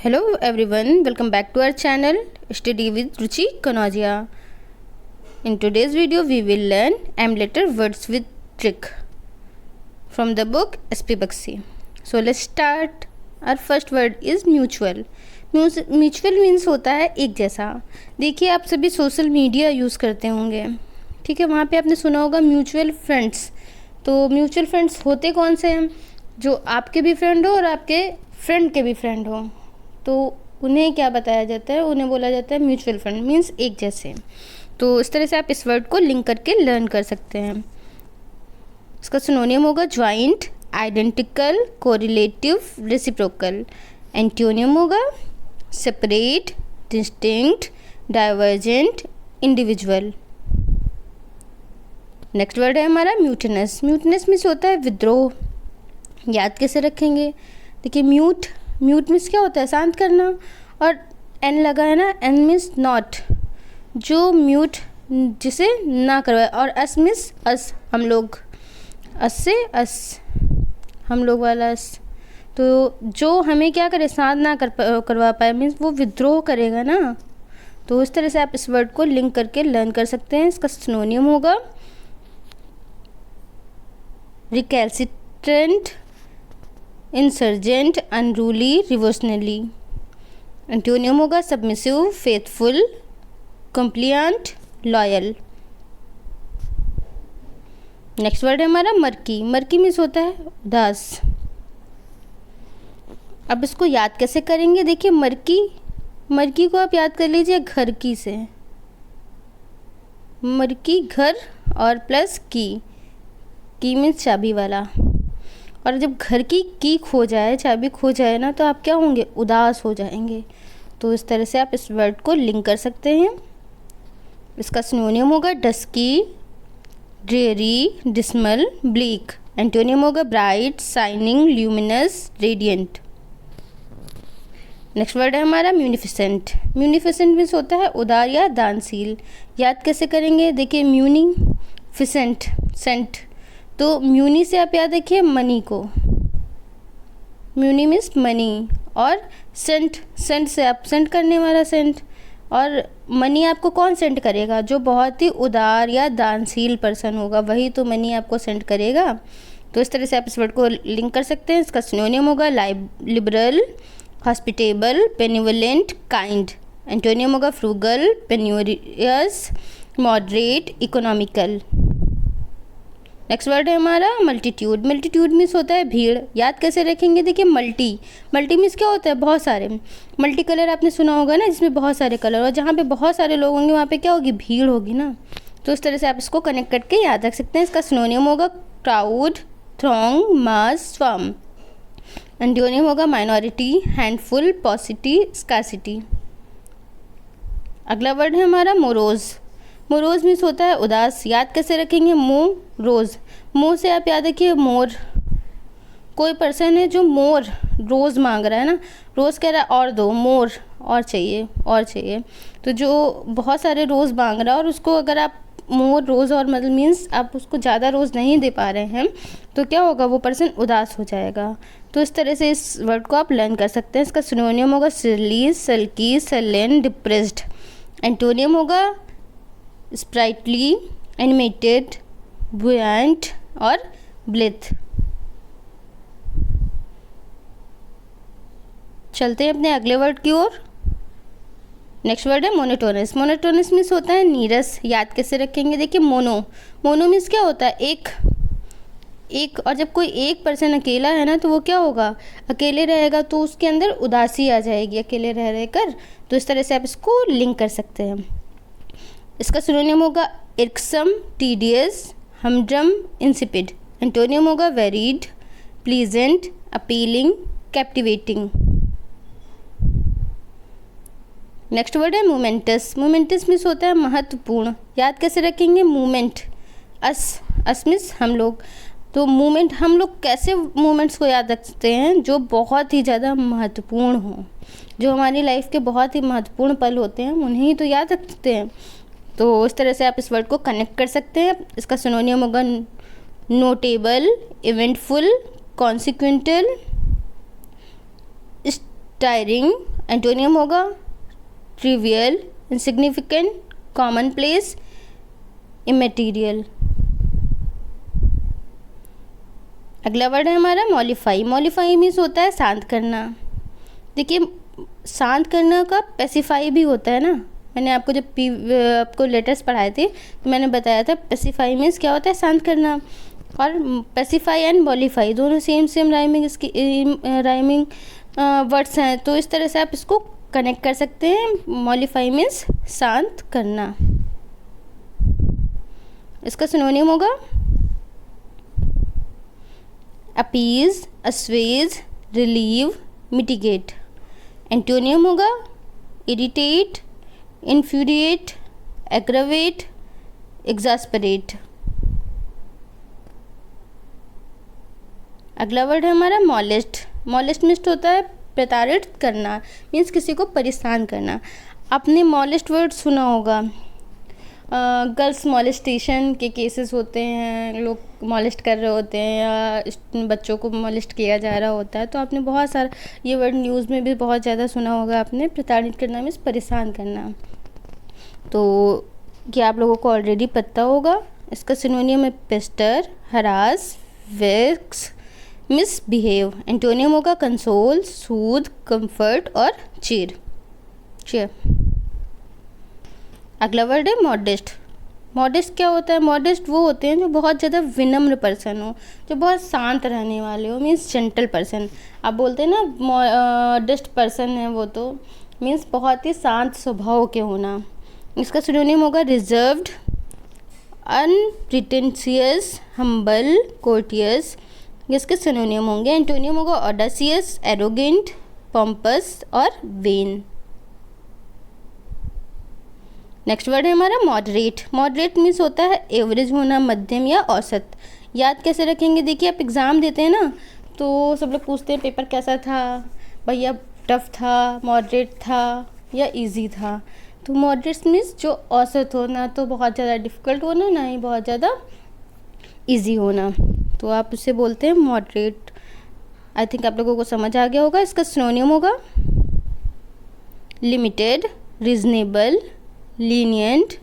Hello everyone, welcome back to our channel Study with Ruchi Kanojia. In today's video we will learn M letter words with trick from the book SP Bakshi. So let's start. Our first word is mutual. Mutual means होता है एक जैसा. देखिए आप सभी social media use करते होंगे, ठीक है. वहाँ पे आपने सुना होगा म्यूचुअल फ्रेंड्स. तो म्यूचुअल फ्रेंड्स होते कौन से हैं? जो आपके भी फ्रेंड हो और आपके फ्रेंड के भी फ्रेंड हो, तो उन्हें क्या बताया जाता है? उन्हें बोला जाता है म्यूचुअल फ्रेंड, मीन्स एक जैसे. तो इस तरह से आप इस वर्ड को लिंक करके लर्न कर सकते हैं. इसका सिनोनियम होगा joint, identical, correlative, reciprocal. Antonym होगा separate, distinct, divergent, individual. Next word है हमारा म्यूटनस. म्यूटनस मीन्स होता है विद्रोह. याद कैसे रखेंगे? देखिए म्यूट मीन्स क्या होता है? शांत करना. और एन लगा है ना, एन मीन्स नॉट, जो म्यूट जिसे ना करवाए. और अस मीन्स अस, हम लोग. अस से अस, हम लोग वाला अस. तो जो हमें क्या करे, शांत ना करवा पाए, मीन्स वो विद्रोह करेगा ना. तो इस तरह से आप इस वर्ड को लिंक करके लर्न कर सकते हैं. इसका सिनोनियम होगा recalcitrant, insurgent, unruly, revolutionary. Antonym होगा submissive, faithful, compliant, loyal. Next word है हमारा मर्की. मर्की मीन्स होता है उदास. अब इसको याद कैसे करेंगे? देखिए मर्की को आप याद कर लीजिए घर की से. मर्की घर और प्लस की मीन्स चाबी वाला. और जब घर की खो जाए, चाबी खो जाए ना, तो आप क्या होंगे? उदास हो जाएंगे. तो इस तरह से आप इस वर्ड को लिंक कर सकते हैं. इसका सिनोनियम होगा dusky, dreary, dismal, bleak. Antonym होगा bright, shining, luminous, radiant. Next word है हमारा म्यूनिफिसेंट. म्यूनिफिसेंट मीन्स होता है उदार या दानशील. याद कैसे करेंगे? देखिए म्यूनिफिसेंट, सेंट. तो म्यूनी से आप याद रखिए मनी को. म्यूनी मीन्स मनी. और सेंट से आप सेंट करने वाला सेंट. और मनी आपको कौन सेंड करेगा? जो बहुत ही उदार या दानशील पर्सन होगा, वही तो मनी आपको सेंड करेगा. तो इस तरह से आप इस वर्ड को लिंक कर सकते हैं. इसका सिनोनियम होगा liberal, hospitable, benevolent, kind. Antonym होगा frugal, penurious, moderate, economical. Next word है हमारा मल्टीट्यूड. मल्टीट्यूड मीन्स होता है भीड़. याद कैसे रखेंगे? देखिए मल्टी मीन्स क्या होता है? बहुत सारे. मल्टी कलर आपने सुना होगा ना, जिसमें बहुत सारे कलर. और जहाँ पे बहुत सारे लोग होंगे वहाँ पे क्या होगी? भीड़ होगी ना. तो इस तरह से आप इसको कनेक्ट करके याद रख सकते हैं. इसका सिनोनियम होगा क्राउड, थ्रॉन्ग, मास, स्वार्म. एंटोनियम होगा माइनॉरिटी, हैंडफुल, पॉसिटी, स्कार्सिटी. अगला वर्ड है हमारा मोरोज. मोरोज मीन्स होता है उदास. याद कैसे रखेंगे? रोज. मोर से आप याद रखिए मोर. कोई पर्सन है जो मोर रोज मांग रहा है ना, रोज कह रहा है और दो, मोर और चाहिए. तो जो बहुत सारे रोज मांग रहा है और उसको अगर आप मोर रोज और मतलब मीन्स आप उसको ज़्यादा रोज नहीं दे पा रहे हैं, तो क्या होगा? वो पर्सन उदास हो जाएगा. तो इस तरह से इस वर्ड को आप लर्न कर सकते हैं. इसका सिनोनियम होगा सिली, सल्की, सलेन, डिप्रेस्ड. एंटोनियम होगा स्प्राइटली, एनिमेटेड, बुएंट और ब्लिथ. चलते हैं अपने अगले वर्ड की ओर. नेक्स्ट वर्ड है मोनोटोनस. मोनोटोनस मीन्स होता है नीरस. याद कैसे रखेंगे? देखिए मोनो मीन्स क्या होता है? एक. और जब कोई एक पर्सन अकेला है ना, तो वो क्या होगा? अकेले रहेगा, तो उसके अंदर उदासी आ जाएगी अकेले रह कर. तो इस तरह से आप इसको लिंक कर सकते हैं. इसका सिनोनियम होगा इर्कसम, टीडियस, हमड्रम, इंसिपिड. एंटोनियम होगा varied, pleasant, appealing, captivating. Next word है मोमेंटस. मोमेंटस मीन्स होता है महत्वपूर्ण. याद कैसे रखेंगे? मूवमेंट, अस मीन्स हम लोग. तो मूवमेंट, हम लोग कैसे मूवमेंट्स को याद रखते हैं? जो बहुत ही ज़्यादा महत्वपूर्ण हो, जो हमारी लाइफ के बहुत ही महत्वपूर्ण पल होते हैं, उन्हें ही तो याद रखते हैं. तो इस तरह से आप इस वर्ड को कनेक्ट कर सकते हैं. इसका सिनोनियम होगा notable, eventful, consequential, stirring, antonym होगा trivial, insignificant, commonplace, immaterial. अगला वर्ड है हमारा मॉलिफाई। मॉलिफाई मीन्स होता है शांत करना। देखिए शांत करना का पेसिफाई भी होता है ना। मैंने आपको जब आपको लेटर्स पढ़ाए थे तो मैंने बताया था पेसिफाई मीन्स क्या होता है, शांत करना। और पेसिफाई एंड मॉलिफाई दोनों सेम राइमिंग इसकी राइमिंग वर्ड्स हैं, तो इस तरह से आप इसको कनेक्ट कर सकते हैं। मॉलिफाई मीन्स शांत करना। इसका सिनोनिम होगा appease, assuage, relieve, mitigate. Antonym होगा इरिटेट, इन्फ्यूरिएट, एग्रावेट, एग्जास्परेट। अगला वर्ड है हमारा मॉलेस्ट। मॉलेस्ट मीन्स होता है प्रताड़ित करना, मीन्स किसी को परेशान करना। आपने मॉलेस्ट वर्ड सुना होगा, गर्ल्स मॉलेस्टेशन के केसेस होते हैं, लोग मॉलेस्ट कर रहे होते हैं या बच्चों को मॉलेस्ट किया जा रहा होता है, तो आपने बहुत सारा ये वर्ड न्यूज़ में भी बहुत ज़्यादा सुना होगा आपने। प्रताड़ित करना मीन्स परेशान करना, तो ये आप लोगों को ऑलरेडी पता होगा। इसका सिनोनियम है pester, harass, vex, misbehave. Antonym होगा कंसोल, सूद, कंफर्ट और चीर। अगला वर्ड है मॉडेस्ट। मॉडेस्ट क्या होता है? मॉडेस्ट वो होते हैं जो बहुत ज़्यादा विनम्र पर्सन हो, जो बहुत शांत रहने वाले हो, मीन्स जेंटल पर्सन। आप बोलते हैं ना मॉडेस्ट पर्सन है वो, तो मीन्स बहुत ही शांत स्वभाव के होना। इसका सिनोनिम होगा रिजर्व्ड, अनप्रिटेंशियस, हम्बल, कोर्टियस। इसके सिनोनिम होंगे। एंटोनियम होगा ऑडासियस, एरोगेंट, पॉम्पस और वेन। नेक्स्ट वर्ड है हमारा मॉडरेट। मॉडरेट मीन्स होता है एवरेज होना, मध्यम या औसत। याद कैसे रखेंगे? देखिए आप एग्ज़ाम देते हैं ना, तो सब लोग पूछते हैं पेपर कैसा था भैया, टफ था, मॉडरेट था या इजी था। तो मॉडरेट मीन्स जो औसत हो, ना तो बहुत ज़्यादा डिफ़िकल्ट होना, ना ही बहुत ज़्यादा इजी होना, तो आप उससे बोलते हैं मॉडरेट। आई थिंक आप लोगों को समझ आ गया होगा। इसका सिनोनिम होगा limited, reasonable, lenient,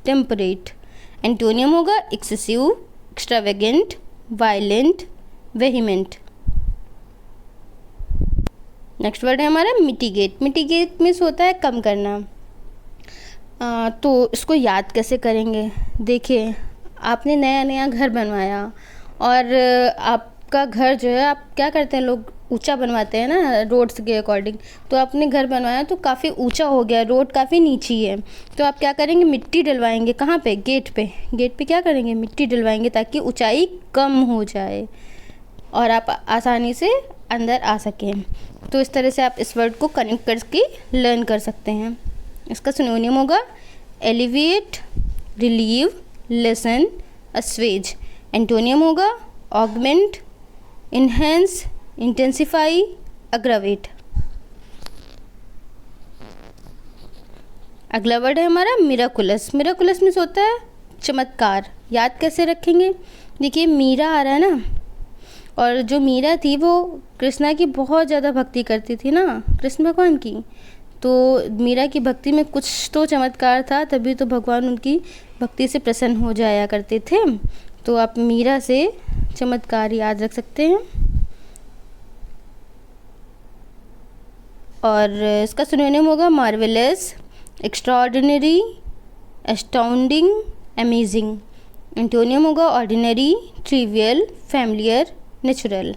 temperate. Antonym होगा excessive, extravagant, violent, vehement. Next word है हमारा मिटिगेट। मिटिगेट मीन्स होता है कम करना। तो इसको याद कैसे करेंगे? देखिए आपने नया नया घर बनवाया और आपका घर जो है, आप क्या करते हैं, लोग ऊंचा बनवाते हैं ना रोड्स के अकॉर्डिंग। तो आपने घर बनवाया तो काफ़ी ऊंचा हो गया, रोड काफ़ी नीची है, तो आप क्या करेंगे? मिट्टी डलवाएंगे। कहाँ पे? गेट पे। गेट पे क्या करेंगे? मिट्टी डलवाएंगे ताकि ऊंचाई कम हो जाए और आप आसानी से अंदर आ सकें। तो इस तरह से आप इस वर्ड को कनेक्ट करके लर्न कर सकते हैं। इसका सिनोनिम होगा एलिविएट, रिलीव, लेसन, अस्वेज। एंटोनियम होगा ऑगमेंट, इन्हेंस, इंटेंसिफाई, अग्रावेट। अगला वर्ड है हमारा मिराकुलस। मिराकुलस मीन्स होता है चमत्कार। याद कैसे रखेंगे? देखिए मीरा आ रहा है ना, और जो मीरा थी वो कृष्णा की बहुत ज़्यादा भक्ति करती थी ना, कृष्ण भगवान की। तो मीरा की भक्ति में कुछ तो चमत्कार था, तभी तो भगवान उनकी भक्ति से प्रसन्न हो जाया करते थे। तो आप मीरा से चमत्कार याद रख सकते हैं। और इसका सिनोनिम होगा marvellous, extraordinary, astounding, amazing. Antonym होगा ordinary, trivial, familiar, natural.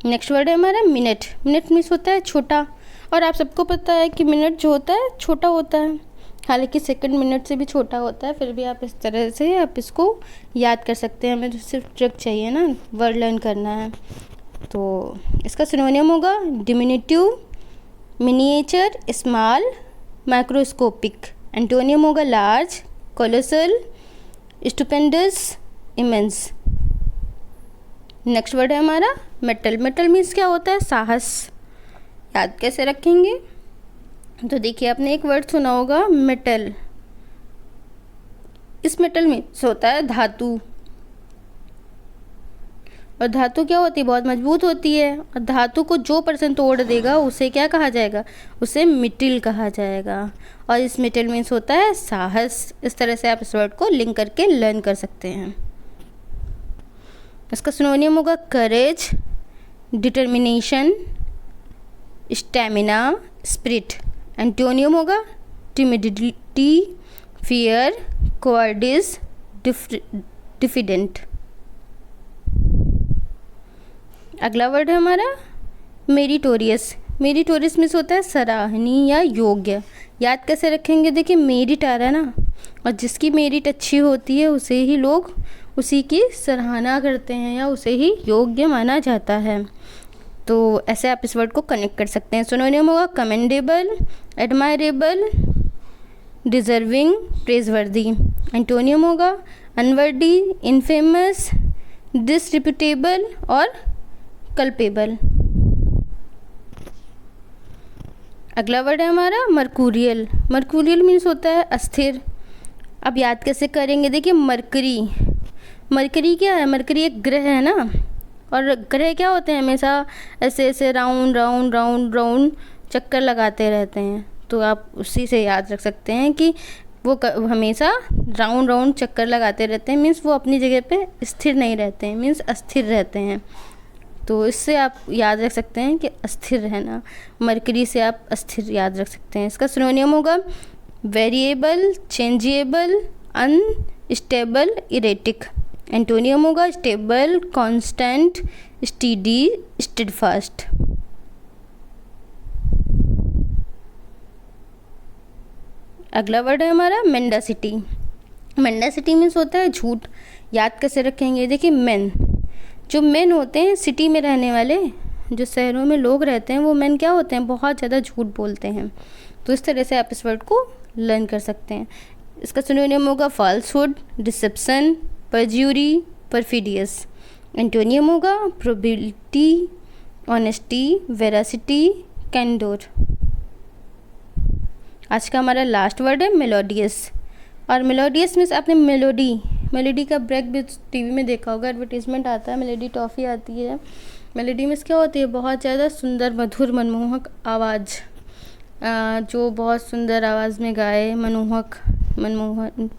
Next word है हमारा मिनट। मिनट मीन्स होता है छोटा, और आप सबको पता है कि मिनट जो होता है छोटा होता है, हालांकि सेकंड मिनट से भी छोटा होता है, फिर भी आप इस तरह से आप इसको याद कर सकते हैं। हमें तो सिर्फ ट्रिक चाहिए ना, वर्ड लर्न करना है। तो इसका सिनोनियम होगा डिमिनिटिव, मिनिएचर, स्मॉल, माइक्रोस्कोपिक। एंटोनियम होगा large, colossal, stupendous, immense. Next word है हमारा मेटल। मेटल मीन्स क्या होता है? साहस। याद कैसे रखेंगे? तो देखिए आपने एक वर्ड सुना होगा मेटल। इस मेटल मीन्स होता है धातु, और धातु क्या होती है, बहुत मजबूत होती है, और धातु को जो पर्सन तोड़ देगा उसे क्या कहा जाएगा, उसे मिटिल कहा जाएगा। और इस मिटिल मीन्स होता है साहस। इस तरह से आप इस वर्ड को लिंक करके लर्न कर सकते हैं। इसका सिनोनियम होगा करेज, डिटर्मिनेशन, स्टैमिना, स्पिरिट। एंटोनियम होगा टिमिडिटी, फियर, कोवर्डिस, डिफिडेंट। अगला वर्ड है हमारा मेरिटोरियस। मेरिटोरियस मीन्स होता है सराहनीय या योग्य। याद कैसे रखेंगे, देखिए मेरिट आ रहा है ना, और जिसकी मेरिट अच्छी होती है उसे ही लोग उसी की सराहना करते हैं या उसे ही योग्य माना जाता है। तो ऐसे आप इस वर्ड को कनेक्ट कर सकते हैं। सिनोनियम होगा कमेंडेबल, एडमायरेबल, डिजर्विंग, प्रेजवर्दी। एंटोनियम होगा अनवर्दी, इनफेमस, डिसरिप्यूटेबल और कल्पेबल। अगला वर्ड है हमारा मर्कूरियल। मर्कूरियल मीन्स होता है अस्थिर। अब याद कैसे करेंगे, देखिए मरकरी, मरकरी क्या है, मरकरी एक ग्रह है ना, और ग्रह क्या होते हैं, हमेशा ऐसे ऐसे राउंड राउंड राउंड राउंड चक्कर लगाते रहते हैं। तो आप उसी से याद रख सकते हैं कि वो हमेशा राउंड राउंड चक्कर लगाते रहते हैं, मीन्स वो अपनी जगह पे स्थिर नहीं रहते हैं, मीन्स अस्थिर रहते हैं। तो इससे आप याद रख सकते हैं कि अस्थिर रहना, मरकरी से आप अस्थिर याद रख सकते हैं। इसका सिनोनियम होगा variable, changeable, unstable, erratic. Antonym होगा स्टेबल, कांस्टेंट, स्टीडी, स्टेडफास्ट। अगला वर्ड है हमारा मेंडासिटी। मेंडासिटी मीन्स होता है झूठ। याद कैसे रखेंगे, देखिए मेन, जो मेन होते हैं सिटी में रहने वाले, जो शहरों में लोग रहते हैं, वो मेन क्या होते हैं, बहुत ज़्यादा झूठ बोलते हैं। तो इस तरह से आप इस वर्ड को लर्न कर सकते हैं। इसका सिनोनियम होगा फॉल्सहुड, डिसेप्शन, परज्यूरी, परफिडियस। एंटोनियम होगा प्रोबेबिलिटी, ऑनेस्टी, वेरासिटी, कैंडोर। आज का हमारा लास्ट वर्ड है मेलोडियस। और मेलोडियस मीन्स आपने मेलोडी का ब्रेक भी टीवी में देखा होगा, एडवर्टीजमेंट आता है, मेलोडी टॉफ़ी आती है। मेलोडी मीन्स क्या होती है, बहुत ज़्यादा सुंदर, मधुर, मनमोहक आवाज़, जो बहुत सुंदर आवाज़ में गाए, मनमोहन।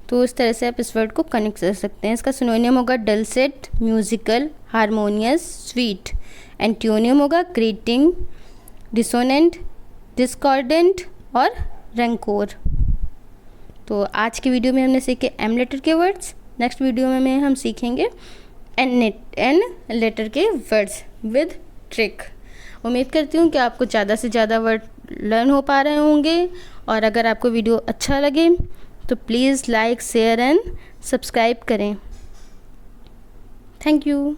तो इस तरह से आप इस वर्ड को कनेक्ट कर सकते हैं। इसका सिनोनियम होगा डलसेट, म्यूजिकल, हारमोनियस, स्वीट। एंटोनियम होगा ग्रेटिंग, डिसोनेंट, डिस्कॉर्डेंट और रैंकोर। तो आज की वीडियो में हमने सीखे एम लेटर के वर्ड्स। नेक्स्ट वीडियो में हम सीखेंगे एन लेटर के वर्ड्स विद ट्रिक। उम्मीद करती हूँ कि आपको ज़्यादा से ज़्यादा वर्ड लर्न हो पा रहे होंगे। और अगर आपको वीडियो अच्छा लगे तो please like, share and subscribe करें। Thank you.